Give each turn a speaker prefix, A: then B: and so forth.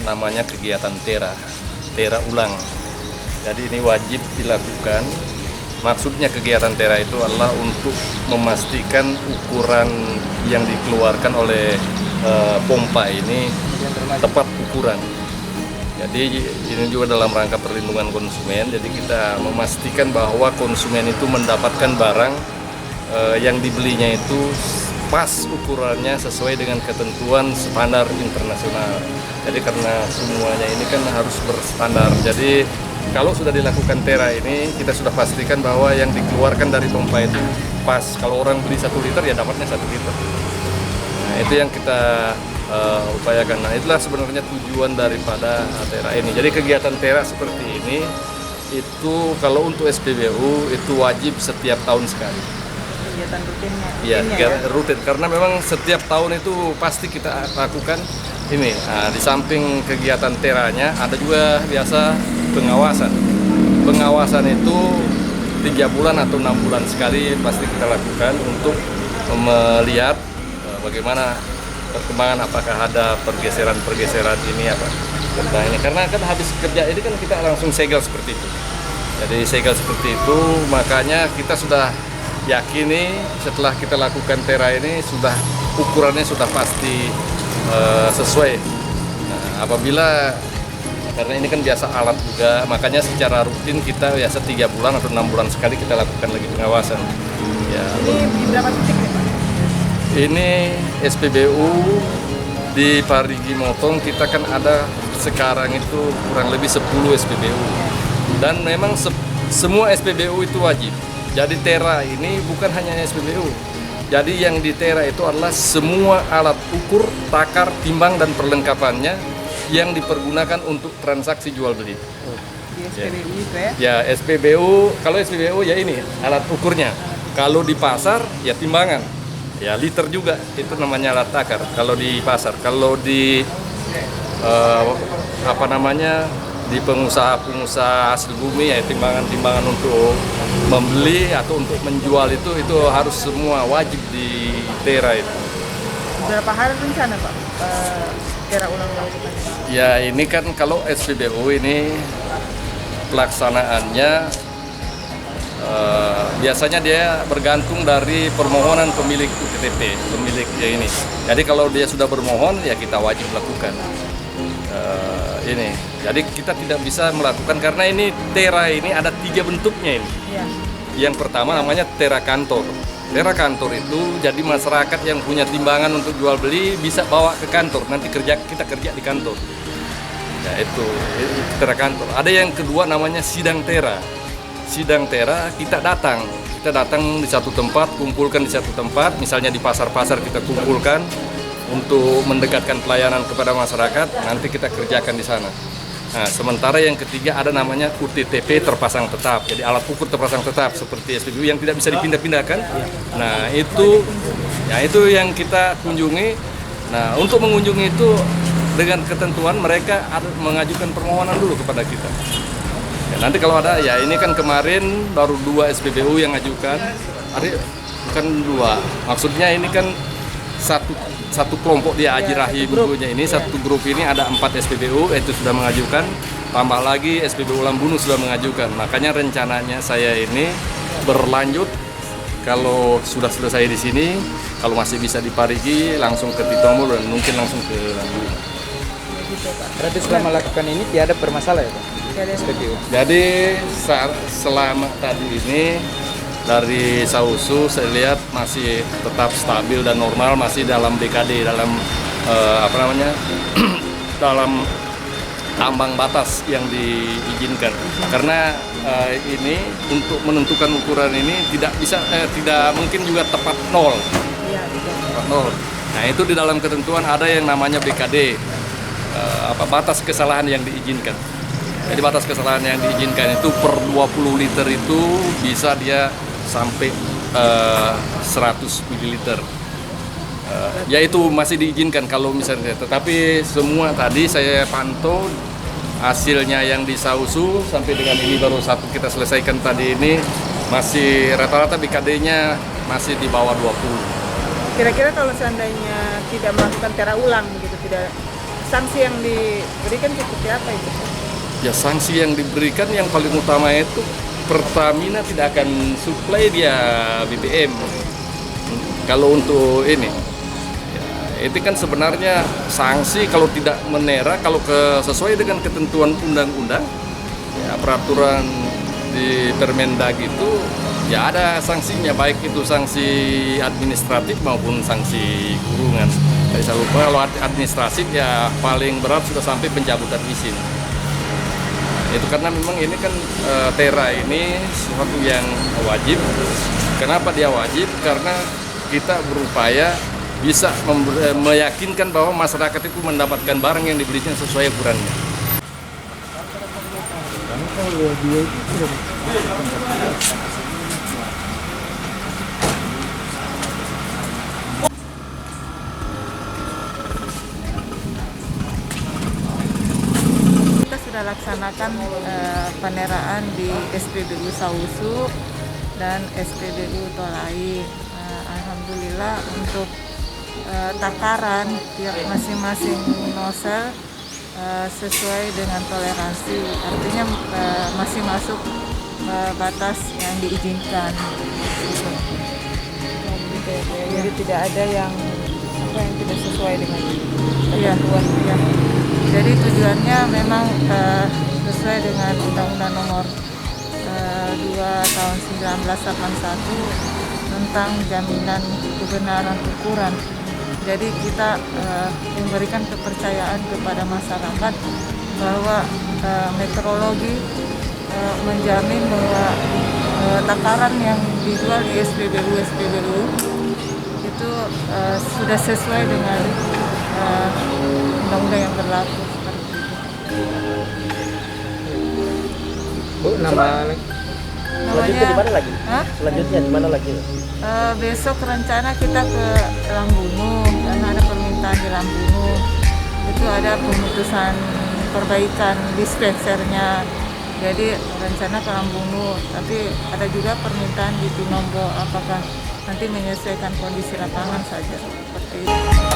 A: namanya kegiatan tera ulang. Jadi ini wajib dilakukan. Maksudnya kegiatan tera itu adalah untuk memastikan ukuran yang dikeluarkan oleh pompa ini tepat ukuran. Jadi ini juga dalam rangka perlindungan konsumen. Jadi kita memastikan bahwa konsumen itu mendapatkan barang yang dibelinya itu pas ukurannya sesuai dengan ketentuan standar internasional. Jadi karena semuanya ini kan harus berstandar. Jadi kalau sudah dilakukan tera ini, kita sudah pastikan bahwa yang dikeluarkan dari pompa itu pas. Kalau orang beli 1 liter ya dapatnya 1 liter. Nah, itu yang kita upayakan. Nah, itulah sebenarnya tujuan daripada tera ini. Jadi kegiatan tera seperti ini itu kalau untuk SPBU itu wajib setiap tahun sekali.
B: Kegiatan rutinnya.
A: Iya, rutin karena memang setiap tahun itu pasti kita lakukan ini. Nah, di samping kegiatan teranya ada juga biasa pengawasan. Pengawasan itu 3 bulan atau 6 bulan sekali pasti kita lakukan untuk melihat bagaimana perkembangan, apakah ada pergeseran ini apa. Tentang ini karena kan habis kerja ini kan kita langsung segel seperti itu. Jadi segel seperti itu, makanya kita sudah yakini setelah kita lakukan tera ini sudah ukurannya sudah pasti sesuai. Nah, apabila karena ini kan biasa alat juga, makanya secara rutin kita biasa 3 bulan atau 6 bulan sekali kita lakukan lagi pengawasan. Ya.
B: Ini di berapa titik ya, Pak?
A: Ini SPBU di Parigi Motong kita kan ada sekarang itu kurang lebih 10 SPBU. Dan memang semua SPBU itu wajib. Jadi tera ini bukan hanya SPBU. Jadi yang di tera itu adalah semua alat ukur, takar, timbang dan perlengkapannya yang dipergunakan untuk transaksi jual beli.
B: Di SPBU itu ya?
A: Ya, SPBU, kalau SPBU ya ini alat ukurnya. Kalau di pasar ya timbangan. Ya liter juga itu namanya alat takar kalau di pasar. Kalau di di pengusaha hasil bumi ya timbangan untuk membeli atau untuk menjual itu harus semua wajib di tera itu.
B: Berapa hari rencana, Pak, tera ulang dilakukan?
A: Ya ini kan kalau SPBU ini pelaksanaannya biasanya dia bergantung dari permohonan pemilik UTTP, pemiliknya ini. Jadi kalau dia sudah bermohon ya kita wajib lakukan ini. Jadi kita tidak bisa melakukan karena ini tera ini ada 3 bentuknya ini.
B: Ya.
A: Yang pertama namanya tera kantor. Tera kantor itu jadi masyarakat yang punya timbangan untuk jual beli bisa bawa ke kantor. Nanti kita kerja di kantor. Ya itu tera kantor. Ada yang kedua namanya sidang tera. Sidang tera kita datang di satu tempat, kumpulkan di satu tempat, misalnya di pasar-pasar kita kumpulkan untuk mendekatkan pelayanan kepada masyarakat, nanti kita kerjakan di sana. Nah, sementara yang ketiga ada namanya UTTP terpasang tetap, jadi alat ukur terpasang tetap seperti SPBU yang tidak bisa dipindah-pindahkan. Nah itu yang kita kunjungi. Nah untuk mengunjungi itu dengan ketentuan mereka harus mengajukan permohonan dulu kepada kita. Ya, nanti kalau ada ya ini kan kemarin baru 2 SPBU yang ajukan, bukan 2, maksudnya ini kan satu kelompok dia Haji Rahim punya ini, satu grup ini ada 4 SPBU itu sudah mengajukan, tambah lagi SPBU Lambunu sudah mengajukan. Makanya rencananya saya ini berlanjut kalau sudah selesai di sini, kalau masih bisa di Parigi langsung ke Titombol dan mungkin langsung ke Lambunu.
C: Berarti selama melakukan ini tidak ada bermasalah ya, Pak? SPBU.
A: Jadi selama tadi ini dari Sausu saya lihat masih tetap stabil dan normal, masih dalam BKD, dalam dalam ambang batas yang diizinkan. Karena ini untuk menentukan ukuran ini tidak mungkin juga tepat nol.
B: Iya, betul.
A: Tepat nol. Nah itu di dalam ketentuan ada yang namanya BKD, batas kesalahan yang diizinkan. Jadi batas kesalahan yang diizinkan itu per 20 liter itu bisa dia sampai 100 ml. Ya itu masih diizinkan kalau misalnya. Tetapi semua tadi saya pantau hasilnya yang di Sausu sampai dengan ini baru satu kita selesaikan tadi ini masih rata-rata BKD-nya masih di bawah 20.
B: Kira-kira kalau seandainya tidak melakukan tera ulang begitu, tidak sanksi yang diberikan seperti apa itu Pak?
A: Ya sanksi yang diberikan yang paling utama itu Pertamina tidak akan suplai dia BBM. Kalau untuk ini, ya, itu kan sebenarnya sanksi kalau tidak menera, kalau sesuai dengan ketentuan undang-undang, ya, peraturan di Permendag itu ya ada sanksinya, baik itu sanksi administratif maupun sanksi kurungan. Jadi saya lupa kalau administratif ya paling berat sudah sampai pencabutan izin. Itu karena memang ini kan TERA ini sesuatu yang wajib. Kenapa dia wajib? Karena kita berupaya bisa meyakinkan bahwa masyarakat itu mendapatkan barang yang dibelinya sesuai ukurannya.
B: Sudah laksanakan peneraan di SPBU Sausu dan SPBU Tolai. Alhamdulillah untuk takaran tiap masing-masing nosel sesuai dengan toleransi, artinya masih masuk batas yang diizinkan.
D: Jadi tidak ada yang tidak sesuai dengan
B: ketentuan. Iya. Jadi tujuannya memang sesuai dengan Undang-Undang Nomor 2 Tahun 1981 tentang jaminan kebenaran ukuran. Jadi kita memberikan kepercayaan kepada masyarakat bahwa meteorologi menjamin bahwa takaran yang dijual di SPBU itu sudah sesuai dengan undang-undang yang berlaku.
C: Bu, namanya
E: Selanjutnya di mana lagi?
B: Hah?
E: Selanjutnya di mana lagi?
B: Besok rencana kita ke Lambunu karena ada permintaan di Lambunu. Itu ada pemutusan perbaikan dispensernya. Jadi rencana ke Lambunu, tapi ada juga permintaan di Tinombo, apakah nanti menyesuaikan kondisi lapangan saja seperti itu.